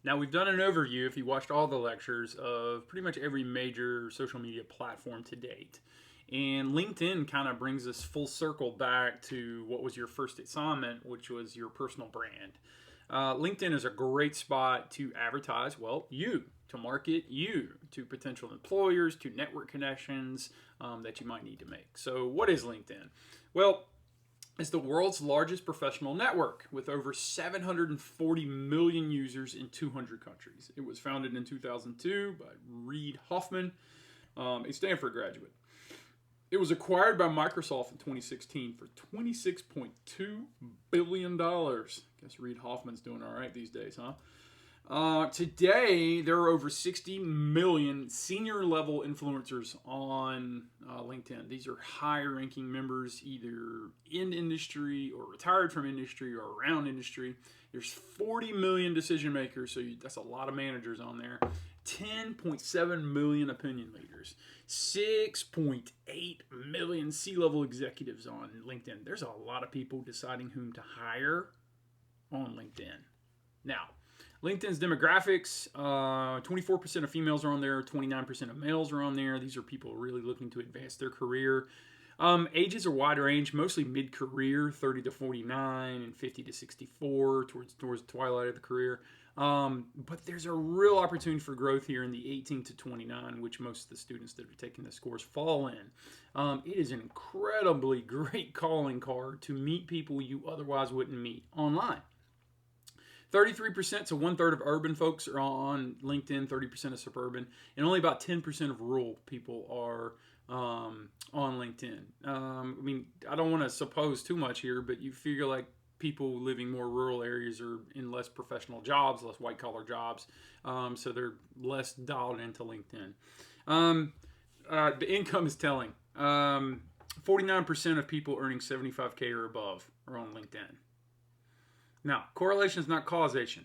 Now, we've done an overview, if you watched all the lectures, of pretty much every major social media platform to date. And LinkedIn kind of brings us full circle back to what was your first assignment, which was your personal brand. LinkedIn is a great spot to advertise, well, you, to market you to potential employers, to network connections that you might need to make. So, what is LinkedIn? Well, it's the world's largest professional network with over 740 million users in 200 countries. It was founded in 2002 by Reid Hoffman, a Stanford graduate. It was acquired by Microsoft in 2016 for $26.2 billion. Guess Reid Hoffman's doing all right these days, huh? Today, there are over 60 million senior level influencers on LinkedIn. These are high ranking members either in industry or retired from industry or around industry. There's 40 million decision makers, so that's a lot of managers on there. 10.7 million opinion leaders, 6.8 million C-level executives on LinkedIn. There's a lot of people deciding whom to hire on LinkedIn. Now, LinkedIn's demographics, 24% of females are on there, 29% of males are on there. These are people really looking to advance their career. Ages are wide range, mostly mid-career, 30 to 49 and 50 to 64, towards the twilight of the career. But there's a real opportunity for growth here in the 18 to 29, which most of the students that are taking this course fall in. It is an incredibly great calling card to meet people you otherwise wouldn't meet online. 33% to one-third of urban folks are on LinkedIn, 30% of suburban, and only about 10% of rural people are on LinkedIn. I don't want to suppose too much here, but you figure like people living more rural areas are in less professional jobs, less white-collar jobs, so they're less dialed into LinkedIn. The income is telling. 49% of people earning 75K or above are on LinkedIn. Now, correlation is not causation,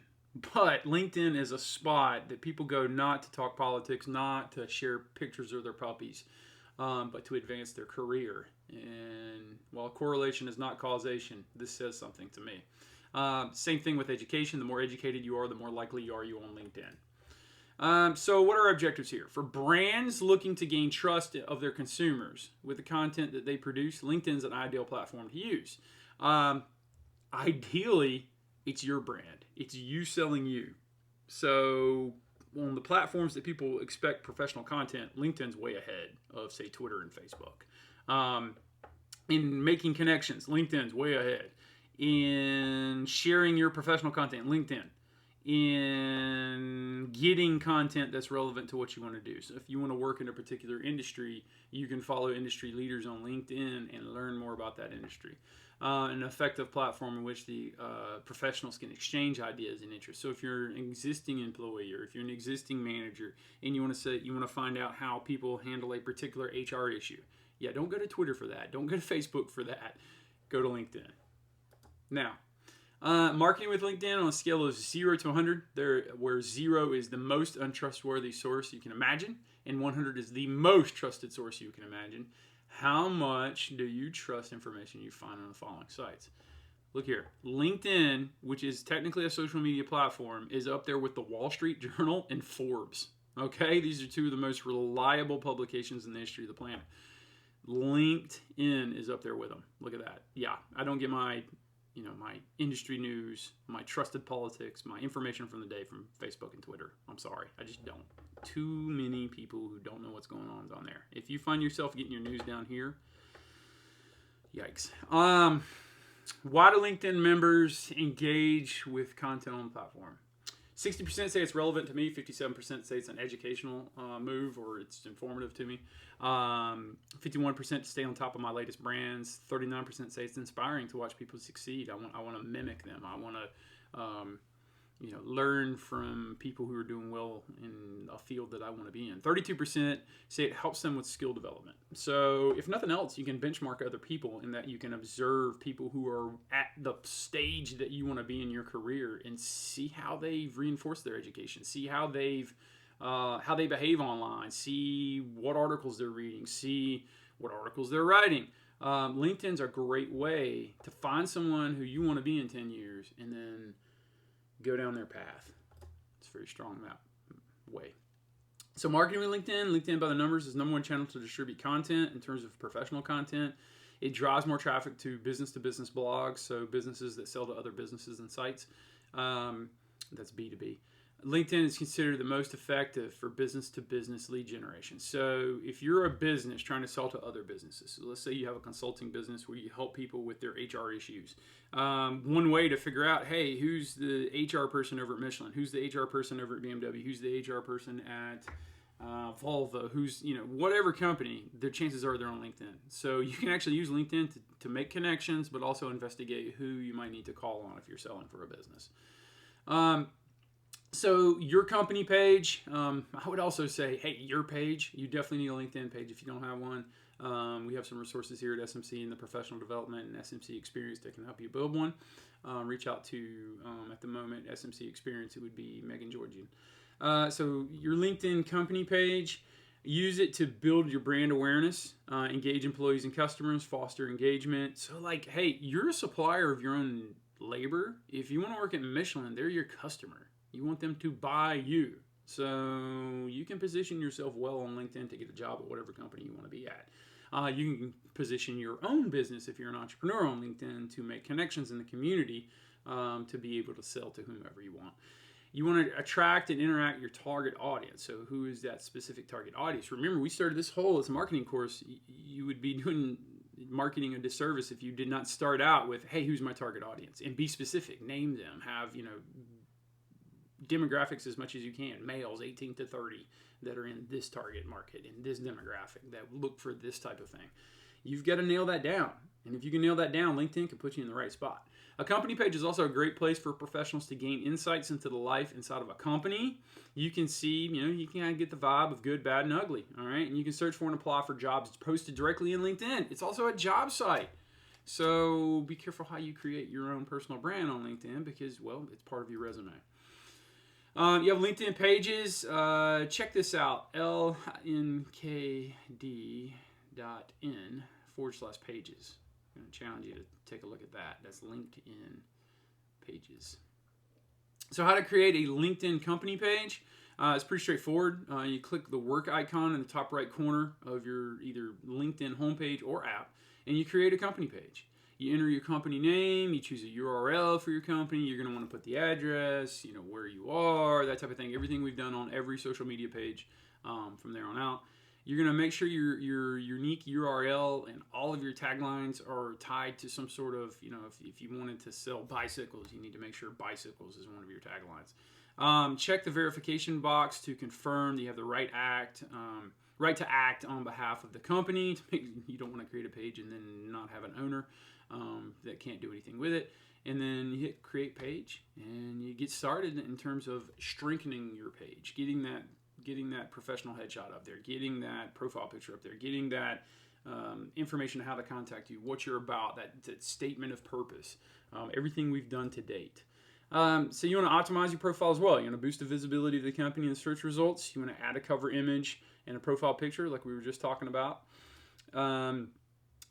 but LinkedIn is a spot that people go not to talk politics, not to share pictures of their puppies, but to advance their career. And while correlation is not causation, this says something to me. Same thing with education. The more educated you are, the more likely you are on LinkedIn. So what are our objectives here? For brands looking to gain trust of their consumers with the content that they produce, LinkedIn's an ideal platform to use. Ideally, it's your brand. It's you selling you. So on the platforms that people expect professional content, LinkedIn's way ahead of, say, Twitter and Facebook. In making connections, LinkedIn's way ahead. In sharing your professional content, LinkedIn. In getting content that's relevant to what you want to do. So if you want to work in a particular industry, you can follow industry leaders on LinkedIn and learn more about that industry. An effective platform in which the professionals can exchange ideas and interests. So if you're an existing employee or if you're an existing manager and you want to find out how people handle a particular HR issue, don't go to Twitter for that. Don't go to Facebook for that. Go to LinkedIn. Now, marketing with LinkedIn on a scale of 0 to 100, where 0 is the most untrustworthy source you can imagine, and 100 is the most trusted source you can imagine. How much do you trust information you find on the following sites? Look here. LinkedIn, which is technically a social media platform, is up there with the Wall Street Journal and Forbes. Okay? These are two of the most reliable publications in the history of the planet. LinkedIn is up there with them. Look at that. Yeah, I don't get my industry news, my trusted politics, my information from the day from Facebook and Twitter. I'm sorry. I just don't. Too many people who don't know what's going on there. If you find yourself getting your news down here, yikes. Why do LinkedIn members engage with content on the platform? 60% say it's relevant to me. 57% say it's an educational move or it's informative to me. 51% to stay on top of my latest brands. 39% say it's inspiring to watch people succeed. I want to mimic them. I want to learn from people who are doing well in a field that I want to be in. 32% say it helps them with skill development. So if nothing else, you can benchmark other people in that you can observe people who are at the stage that you want to be in your career and see how they've reinforced their education, see how they behave online, see what articles they're reading, see what articles they're writing. LinkedIn's a great way to find someone who you want to be in 10 years and then go down their path. It's very strong that way. So marketing with LinkedIn. LinkedIn by the numbers is #1 channel to distribute content in terms of professional content. It drives more traffic to business blogs, so businesses that sell to other businesses and sites. That's B2B. LinkedIn is considered the most effective for business-to-business lead generation. So if you're a business trying to sell to other businesses, so let's say you have a consulting business where you help people with their HR issues. One way to figure out, hey, who's the HR person over at Michelin? Who's the HR person over at BMW? Who's the HR person at Volvo? Who's, whatever company, their chances are they're on LinkedIn. So you can actually use LinkedIn to make connections, but also investigate who you might need to call on if you're selling for a business. So your company page, I would also say, hey, your page, you definitely need a LinkedIn page if you don't have one. We have some resources here at SMC in the professional development and SMC experience that can help you build one. Reach out to, at the moment, SMC experience, it would be Megan Georgian. So your LinkedIn company page, use it to build your brand awareness, engage employees and customers, foster engagement. So like, hey, you're a supplier of your own labor. If you want to work at Michelin, they're your customer. You want them to buy you. So you can position yourself well on LinkedIn to get a job at whatever company you want to be at. You can position your own business if you're an entrepreneur on LinkedIn to make connections in the community to be able to sell to whomever you want. You want to attract and interact your target audience. So who is that specific target audience? Remember, we started this marketing course. You would be doing marketing a disservice if you did not start out with, hey, who's my target audience? And be specific. Name them. Have, demographics as much as you can. Males 18 to 30 that are in this target market, in this demographic, that look for this type of thing. You've got to nail that down. And if you can nail that down, LinkedIn can put you in the right spot. A company page is also a great place for professionals to gain insights into the life inside of a company. You can see, you can kind of get the vibe of good, bad, and ugly. All right. And you can search for and apply for jobs posted directly in LinkedIn. It's also a job site. So be careful how you create your own personal brand on LinkedIn because, well, it's part of your resume. You have LinkedIn pages. Check this out, linkd.in/pages. I'm going to challenge you to take a look at that. That's LinkedIn pages. So how to create a LinkedIn company page? It's pretty straightforward. You click the work icon in the top right corner of your either LinkedIn homepage or app, and you create a company page. You enter your company name, you choose a URL for your company, you're going to want to put the address, where you are, that type of thing. Everything we've done on every social media page from there on out. You're going to make sure your unique URL and all of your taglines are tied to some sort of, if you wanted to sell bicycles, you need to make sure bicycles is one of your taglines. Check the verification box to confirm that you have the right to act on behalf of the company. You don't want to create a page and then not have an owner that can't do anything with it. And then you hit create page and you get started in terms of strengthening your page, getting that professional headshot up there, getting that profile picture up there, getting that information on how to contact you, what you're about, that statement of purpose, everything we've done to date. So you want to optimize your profile as well. You want to boost the visibility of the company in the search results. You want to add a cover image and a profile picture like we were just talking about.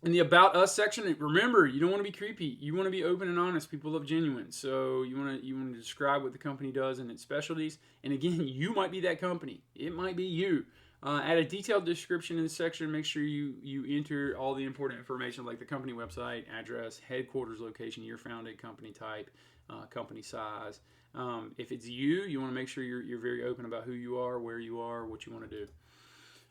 In the About Us section, remember, you don't want to be creepy. You want to be open and honest. People love genuine. So you want to describe what the company does and its specialties. And again, you might be that company. It might be you. Add a detailed description in the section. Make sure you enter all the important information like the company website, address, headquarters location, year founded, company type, company size. If it's you want to make sure you're very open about who you are, where you are, what you want to do.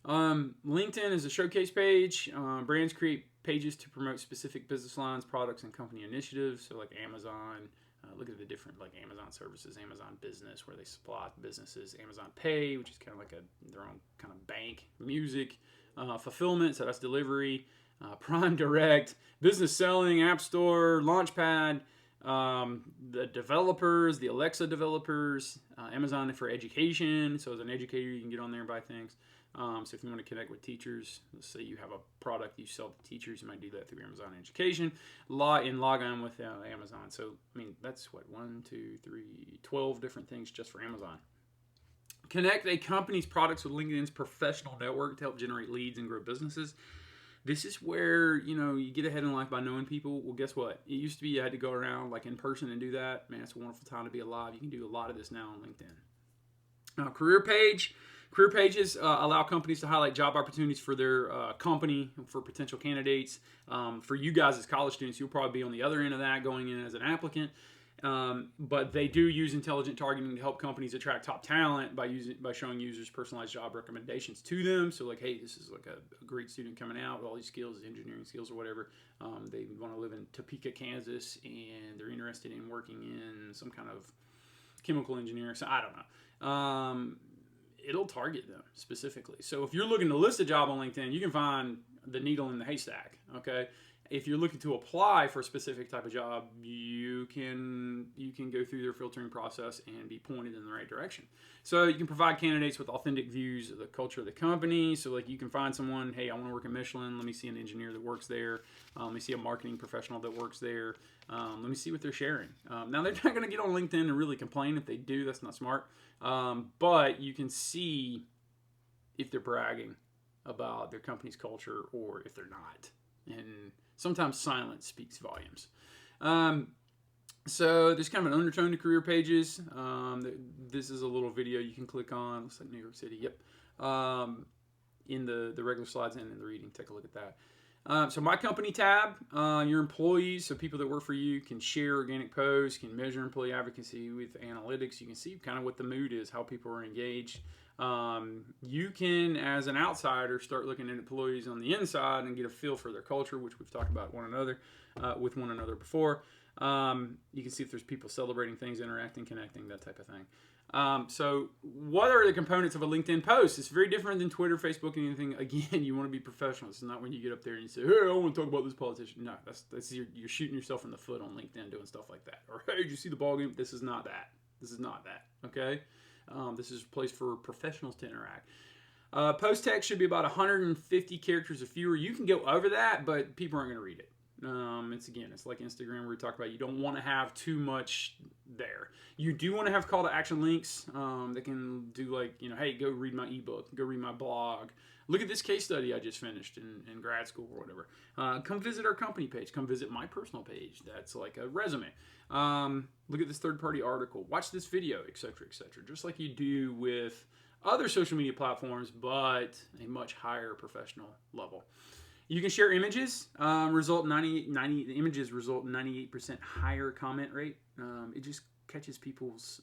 LinkedIn is a showcase page. Brands create pages to promote specific business lines, products, and company initiatives. So like Amazon, look at the different like Amazon services, Amazon Business, where they supply businesses, Amazon Pay, which is kind of like their own kind of bank, music, fulfillment, so that's delivery, Prime Direct, business selling, App Store, Launchpad, the developers, the Alexa developers, Amazon for education. So as an educator, you can get on there and buy things. So if you want to connect with teachers, let's say you have a product you sell to teachers, you might do that through Amazon Education. Log on with Amazon. So, that's 12 different things just for Amazon. Connect a company's products with LinkedIn's professional network to help generate leads and grow businesses. This is where, you get ahead in life by knowing people. Well, guess what? It used to be you had to go around like in person and do that. Man, it's a wonderful time to be alive. You can do a lot of this now on LinkedIn. Career page. Career pages allow companies to highlight job opportunities for their company, for potential candidates. For you guys as college students, you'll probably be on the other end of that going in as an applicant. But they do use intelligent targeting to help companies attract top talent by showing users personalized job recommendations to them. So like, hey, this is like a great student coming out with all these skills, engineering skills or whatever. They want to live in Topeka, Kansas, and they're interested in working in some kind of chemical engineering. So I don't know. It'll target them specifically. So if you're looking to list a job on LinkedIn, you can find the needle in the haystack. Okay. If you're looking to apply for a specific type of job, you can go through their filtering process and be pointed in the right direction. So you can provide candidates with authentic views of the culture of the company. So like you can find someone, hey, I want to work at Michelin. Let me see an engineer that works there. Let me see a marketing professional that works there. Let me see what they're sharing. Now they're not going to get on LinkedIn and really complain. If they do, that's not smart. But you can see if they're bragging about their company's culture or if they're not. And sometimes silence speaks volumes. So there's kind of an undertone to career pages. This is a little video you can click on. Looks like New York City. Yep. In the regular slides and in the reading. Take a look at that. So my company tab, your employees, so people that work for you can share organic posts, can measure employee advocacy with analytics. You can see kind of what the mood is, how people are engaged. You can, as an outsider, start looking at employees on the inside and get a feel for their culture, which we've talked about with one another before. You can see if there's people celebrating things, interacting, connecting, that type of thing. So what are the components of a LinkedIn post? It's very different than Twitter, Facebook, and anything. Again, you want to be professional. It's not when you get up there and you say, hey, I want to talk about this politician. No, that's you're shooting yourself in the foot on LinkedIn doing stuff like that. Or, hey, did you see the ball game? This is not that. This is not that. Okay? This is a place for professionals to interact. Post text should be about 150 characters or fewer. You can go over that, but people aren't going to read it. It's like Instagram where we talk about you don't want to have too much there. You do want to have call to action links that can do like, hey, go read my ebook, go read my blog. Look at this case study I just finished in grad school or whatever. Come visit our company page. Come visit my personal page. That's like a resume. Look at this third-party article. Watch this video, etc., etc. Just like you do with other social media platforms, but a much higher professional level. You can share images. The images result in 98% higher comment rate. It just catches people's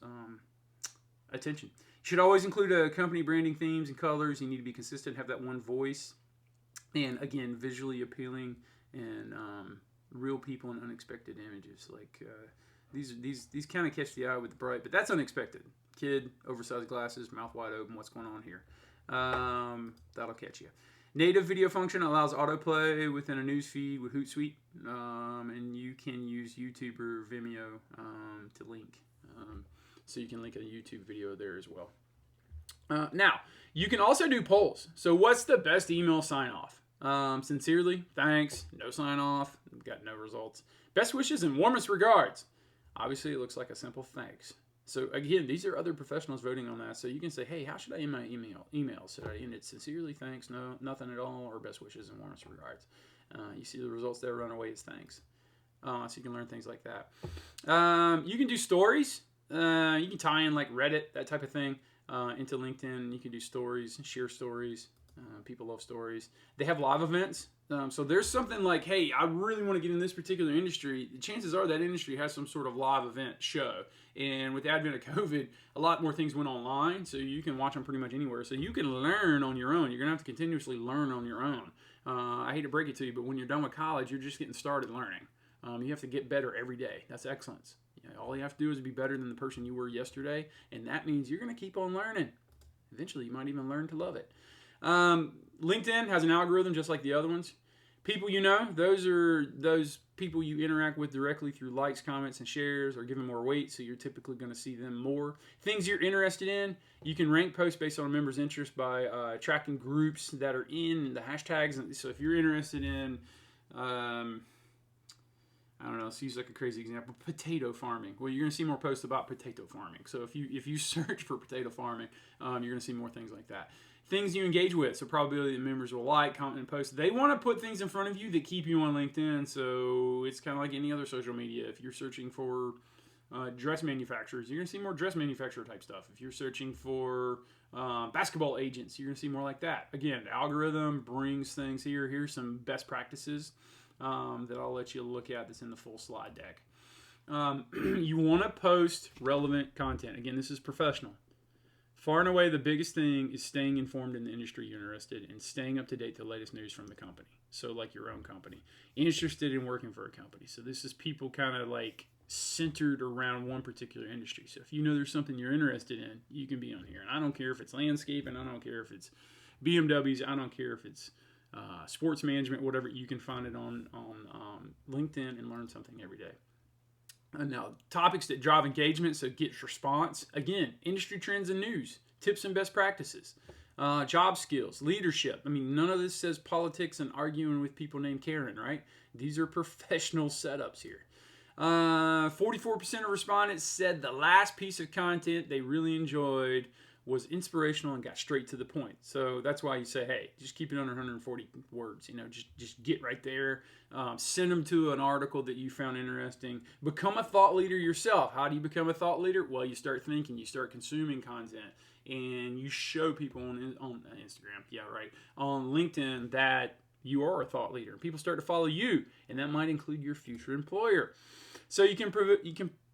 attention. You should always include a company branding themes and colors. You need to be consistent, have that one voice. And again, visually appealing and real people and unexpected images. Like these kind of catch the eye with the bright, but that's unexpected. Kid, oversized glasses, mouth wide open. What's going on here? That'll catch you. Native video function allows autoplay within a news feed with Hootsuite, and you can use YouTube or Vimeo to link. So you can link a YouTube video there as well. Now, you can also do polls. So what's the best email sign-off? Sincerely, thanks, no sign-off, got no results. Best wishes and warmest regards. Obviously, it looks like a simple thanks. So again, these are other professionals voting on that. So you can say, hey, how should I end my email? Should I end it sincerely, thanks, no, nothing at all, or best wishes and warmest regards? You see the results there, run away as thanks. So you can learn things like that. You can do stories. You can tie in like Reddit, that type of thing, into LinkedIn. You can do stories, share stories. People love stories. They have live events. So there's something like, hey, I really want to get in this particular industry. The chances are that industry has some sort of live event show. And with the advent of COVID, a lot more things went online. So you can watch them pretty much anywhere. So you can learn on your own. You're going to have to continuously learn on your own. I hate to break it to you, but when you're done with college, you're just getting started learning. You have to get better every day. That's excellence. All you have to do is be better than the person you were yesterday. And that means you're going to keep on learning. Eventually, you might even learn to love it. LinkedIn has an algorithm just like the other ones. People you know, those are those people you interact with directly through likes, comments, and shares, or giving more weight, so you're typically going to see them more. Things you're interested in, you can rank posts based on a member's interest by tracking groups that are in the hashtags. So if you're interested in, I don't know, let's use like a crazy example, potato farming. Well, you're going to see more posts about potato farming. So if you search for potato farming, you're going to see more things like that. Things you engage with, so probability that members will like, comment, and post. They want to put things in front of you that keep you on LinkedIn, so it's kind of like any other social media. If you're searching for, dress manufacturers, you're going to see more dress manufacturer type stuff. If you're searching for basketball agents, you're going to see more like that. Again, the algorithm brings things here. Here's some best practices that I'll let you look at that's in the full slide deck. You want to post relevant content. Again, this is professional. Far and away, the biggest thing is staying informed in the industry you're interested in and staying up to date with the latest news from the company. So like your own company. Interested in working for a company. So this is people kind of like centered around one particular industry. So if you know there's something you're interested in, you can be on here. And I don't care if it's landscaping. I don't care if it's BMWs. I don't care if it's sports management, whatever. You can find it on LinkedIn and learn something every day. Now, topics that drive engagement, so get response. Again, industry trends and news, tips and best practices, job skills, leadership. I mean, none of this says politics and arguing with people named Karen, right? These are professional setups here. 44% of respondents said the last piece of content they really enjoyed was inspirational and got straight to the point. So that's why you say, hey, just keep it under 140 words. You know, just get right there. Send them to an article that you found interesting. Become a thought leader yourself. How do you become a thought leader? Well, you start thinking, you start consuming content, and you show people on Instagram, on LinkedIn that you are a thought leader. People start to follow you, and that might include your future employer. So you can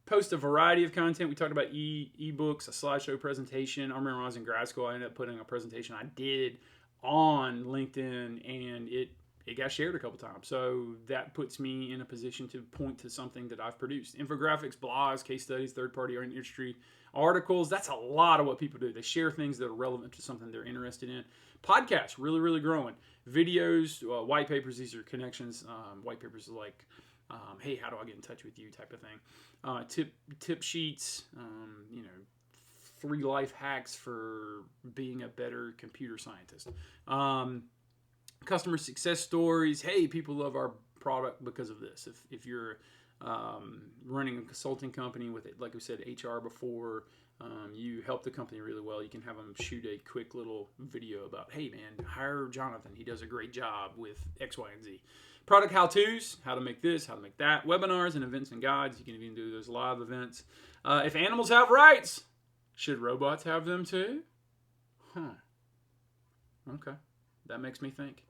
post a variety of content. We talked about ebooks, a slideshow presentation. I remember when I was in grad school, I ended up putting a presentation I did on LinkedIn, and it got shared a couple times. So that puts me in a position to point to something that I've produced. Infographics, blogs, case studies, third-party industry articles. That's a lot of what people do. They share things that are relevant to something they're interested in. Podcasts, really, really growing. Videos, white papers, these are connections. White papers are like, hey, how do I get in touch with you type of thing. Tip sheets, 3 life hacks for being a better computer scientist. Customer success stories. Hey, people love our product because of this. If you're running a consulting company with it, like we said, HR before, you help the company really well, you can have them shoot a quick little video about, hey man, hire Jonathan. He does a great job with X, Y, and Z. Product how-tos, how to make this, how to make that. Webinars and events and guides. You can even do those live events. If animals have rights, should robots have them too? Okay. That makes me think.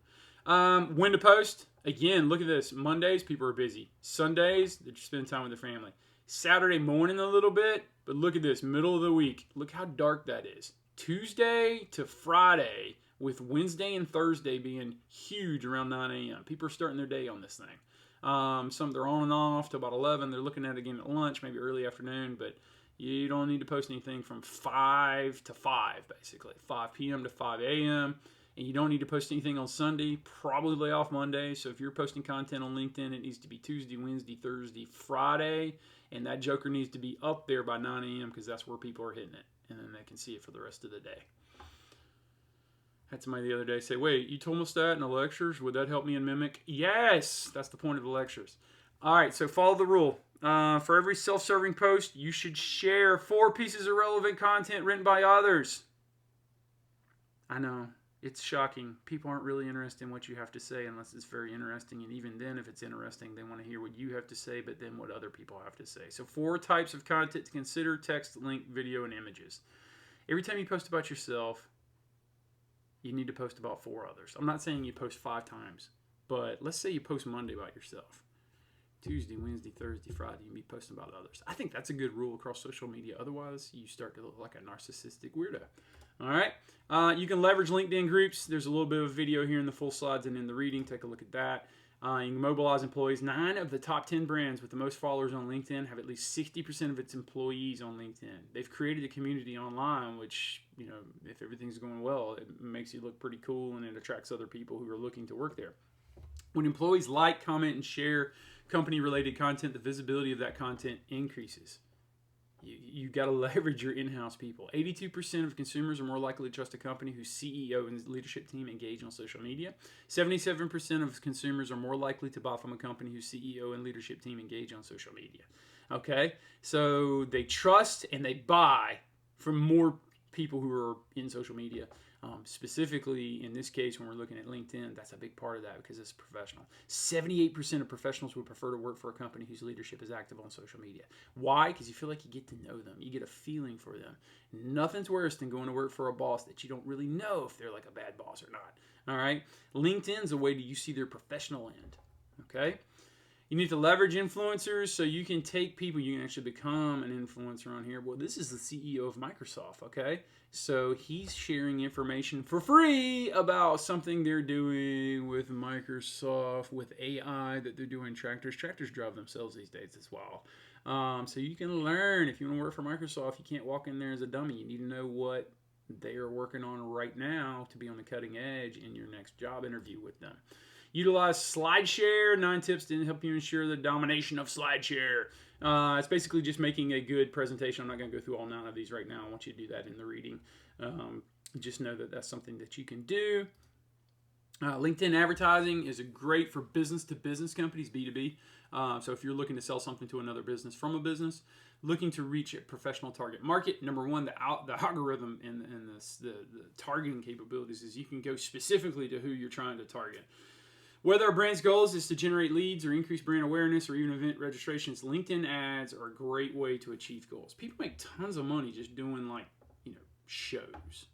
When to post? Again, look at this. Mondays, people are busy. Sundays, they're just spending time with their family. Saturday morning a little bit, but look at this. Middle of the week. Look how dark that is. Tuesday to Friday, with Wednesday and Thursday being huge around 9 a.m. People are starting their day on this thing. Some they're on and off to about 11. They're looking at it again at lunch, maybe early afternoon, but you don't need to post anything from 5 to 5, basically. 5 p.m. to 5 a.m. And you don't need to post anything on Sunday, probably lay off Monday. So if you're posting content on LinkedIn, it needs to be Tuesday, Wednesday, Thursday, Friday. And that joker needs to be up there by 9 a.m. because that's where people are hitting it. And then they can see it for the rest of the day. I had somebody the other day say, wait, you told us that in the lectures? Would that help me in Mimic? Yes, that's the point of the lectures. All right, so follow the rule. For every self-serving post, you should share 4 pieces of relevant content written by others. I know, it's shocking. People aren't really interested in what you have to say unless it's very interesting. And even then, if it's interesting, they want to hear what you have to say, but then what other people have to say. So 4 types of content to consider: text, link, video, and images. Every time you post about yourself, you need to post about 4 others. I'm not saying you post 5 times, but let's say you post Monday about yourself. Tuesday, Wednesday, Thursday, Friday, you can be posting about others. I think that's a good rule across social media. Otherwise, you start to look like a narcissistic weirdo. All right. You can leverage LinkedIn groups. There's a little bit of video here in the full slides and in the reading. Take a look at that. You can mobilize employees. 9 of the top 10 brands with the most followers on LinkedIn have at least 60% of its employees on LinkedIn. They've created a community online, which, if everything's going well, it makes you look pretty cool and it attracts other people who are looking to work there. When employees like, comment, and share company-related content, the visibility of that content increases. You got to leverage your in-house people. 82% of consumers are more likely to trust a company whose CEO and leadership team engage on social media. 77% of consumers are more likely to buy from a company whose CEO and leadership team engage on social media. Okay? So they trust and they buy from more people who are in social media. Specifically, in this case, when we're looking at LinkedIn, that's a big part of that because it's professional. 78% of professionals would prefer to work for a company whose leadership is active on social media. Why? Because you feel like you get to know them. You get a feeling for them. Nothing's worse than going to work for a boss that you don't really know if they're like a bad boss or not. All right? LinkedIn's a way that you see their professional end. Okay? You need to leverage influencers so you can take people. You can actually become an influencer on here. Well, this is the CEO of Microsoft, okay? So he's sharing information for free about something they're doing with Microsoft, with AI, that they're doing tractors. Tractors drive themselves these days as well. So you can learn. If you want to work for Microsoft, you can't walk in there as a dummy. You need to know what they are working on right now to be on the cutting edge in your next job interview with them. Utilize SLIDESHARE. 9 tips to help you ensure the domination of SLIDESHARE. It's basically just making a good presentation. I'm not going to go through all 9 of these right now. I want you to do that in the reading. Just know that that's something that you can do. LinkedIn advertising is great for business-to-business companies, B2B. So if you're looking to sell something to another business from a business, looking to reach a professional target market, number one, the algorithm and the targeting capabilities is you can go specifically to who you're trying to target. Whether a brand's goals is to generate leads or increase brand awareness or even event registrations, LinkedIn ads are a great way to achieve goals. People make tons of money just doing shows,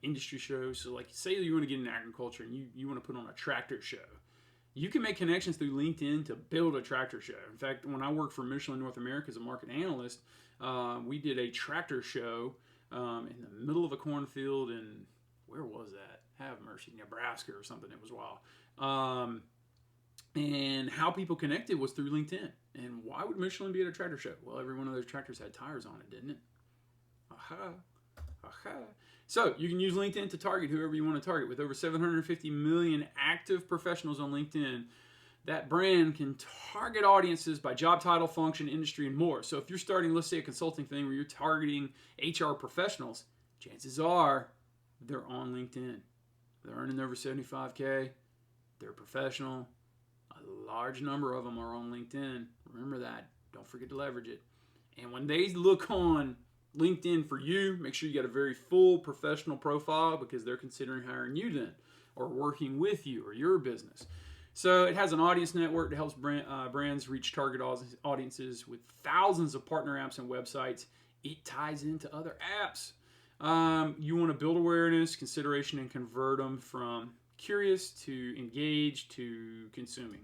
industry shows. So say you want to get into agriculture and you want to put on a tractor show. You can make connections through LinkedIn to build a tractor show. In fact, when I worked for Michelin North America as a market analyst, we did a tractor show in the middle of a cornfield in, where was that? Have mercy, Nebraska or something. It was wild. And how people connected was through LinkedIn. And why would Michelin be at a tractor show? Well, every one of those tractors had tires on it, didn't it? Aha. So you can use LinkedIn to target whoever you want to target. With over 750 million active professionals on LinkedIn, that brand can target audiences by job title, function, industry, and more. So if you're starting, let's say, a consulting thing where you're targeting HR professionals, chances are they're on LinkedIn. They're earning over 75K. They're professional. A large number of them are on LinkedIn. Remember that. Don't forget to leverage it. And when they look on LinkedIn for you, make sure you got a very full professional profile because they're considering hiring you then or working with you or your business. So it has an audience network that helps brands reach target audiences with thousands of partner apps and websites. It ties into other apps. You want to build awareness, consideration, and convert them from curious to engaged to consuming.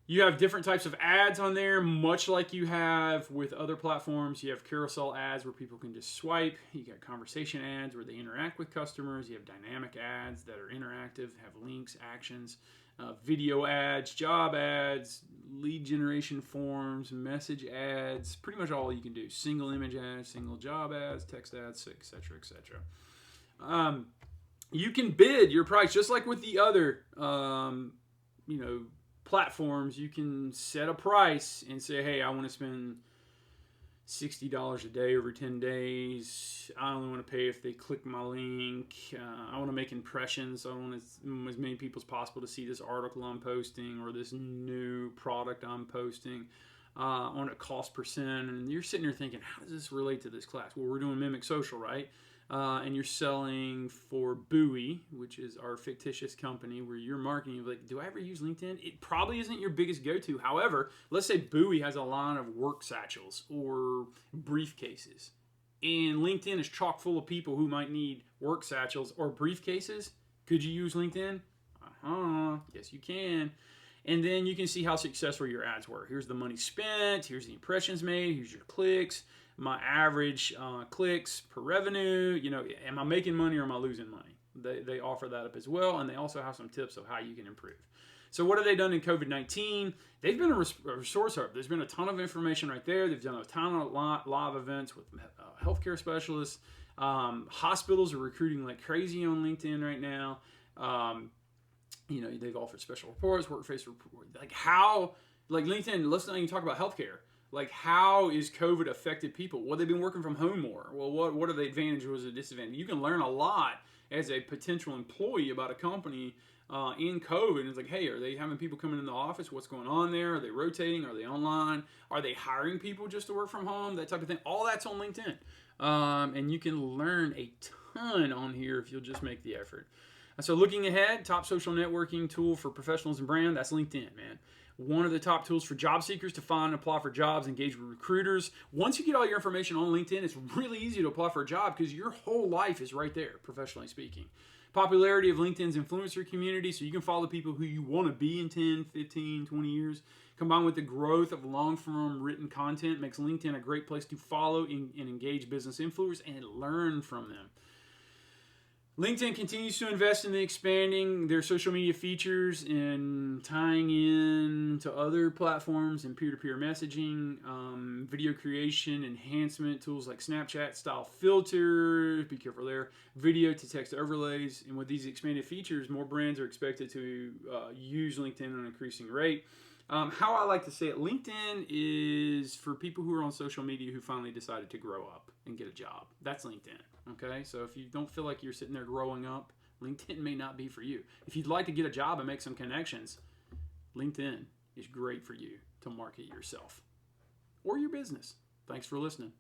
You have different types of ads on there, much like you have with other platforms. You have carousel ads where people can just swipe. You got conversation ads where they interact with customers. You have dynamic ads that are interactive, have links, actions, video ads, job ads, lead generation forms, message ads, pretty much all you can do. Single image ads, single job ads, text ads, etc., etc. You can bid your price just like with the other, platforms. You can set a price and say, hey, I want to spend $60 a day over 10 days. I only want to pay if they click my link. I want to make impressions. I want as many people as possible to see this article I'm posting or this new product I'm posting. I want a cost percent. And you're sitting there thinking, how does this relate to this class? Well, we're doing Mimic Social, right? And you're selling for Buoy, which is our fictitious company where you're marketing. Like, do I ever use LinkedIn? It probably isn't your biggest go-to. However, let's say Buoy has a line of work satchels or briefcases. And LinkedIn is chock full of people who might need work satchels or briefcases. Could you use LinkedIn? Yes, you can. And then you can see how successful your ads were. Here's the money spent. Here's the impressions made. Here's your clicks. My average clicks per revenue. Am I making money or am I losing money? They offer that up as well, and they also have some tips of how you can improve. So what have they done in COVID-19? They've been a resource hub. There's been a ton of information right there. They've done a ton of live events with healthcare specialists. Hospitals are recruiting like crazy on LinkedIn right now. They've offered special reports, workplace report. Like LinkedIn, let's not even talk about healthcare. Like, how is COVID affected people? Well, they've been working from home more. Well, what are the advantages or the disadvantages? You can learn a lot as a potential employee about a company in COVID. And it's like, hey, are they having people coming in the office? What's going on there? Are they rotating? Are they online? Are they hiring people just to work from home? That type of thing. All that's on LinkedIn. And you can learn a ton on here if you'll just make the effort. So looking ahead, top social networking tool for professionals and brand, that's LinkedIn, man. One of the top tools for job seekers to find and apply for jobs, engage with recruiters. Once you get all your information on LinkedIn, it's really easy to apply for a job because your whole life is right there, professionally speaking. Popularity of LinkedIn's influencer community, so you can follow people who you want to be in 10, 15, 20 years. Combined with the growth of long-form written content, makes LinkedIn a great place to follow and engage business influencers and learn from them. LinkedIn continues to invest in expanding their social media features and tying in to other platforms and peer-to-peer messaging, video creation, enhancement tools like Snapchat style filters, be careful there, video to text overlays. And with these expanded features, more brands are expected to use LinkedIn at an increasing rate. How I like to say it, LinkedIn is for people who are on social media who finally decided to grow up and get a job. That's LinkedIn. Okay, so if you don't feel like you're sitting there growing up, LinkedIn may not be for you. If you'd like to get a job and make some connections, LinkedIn is great for you to market yourself or your business. Thanks for listening.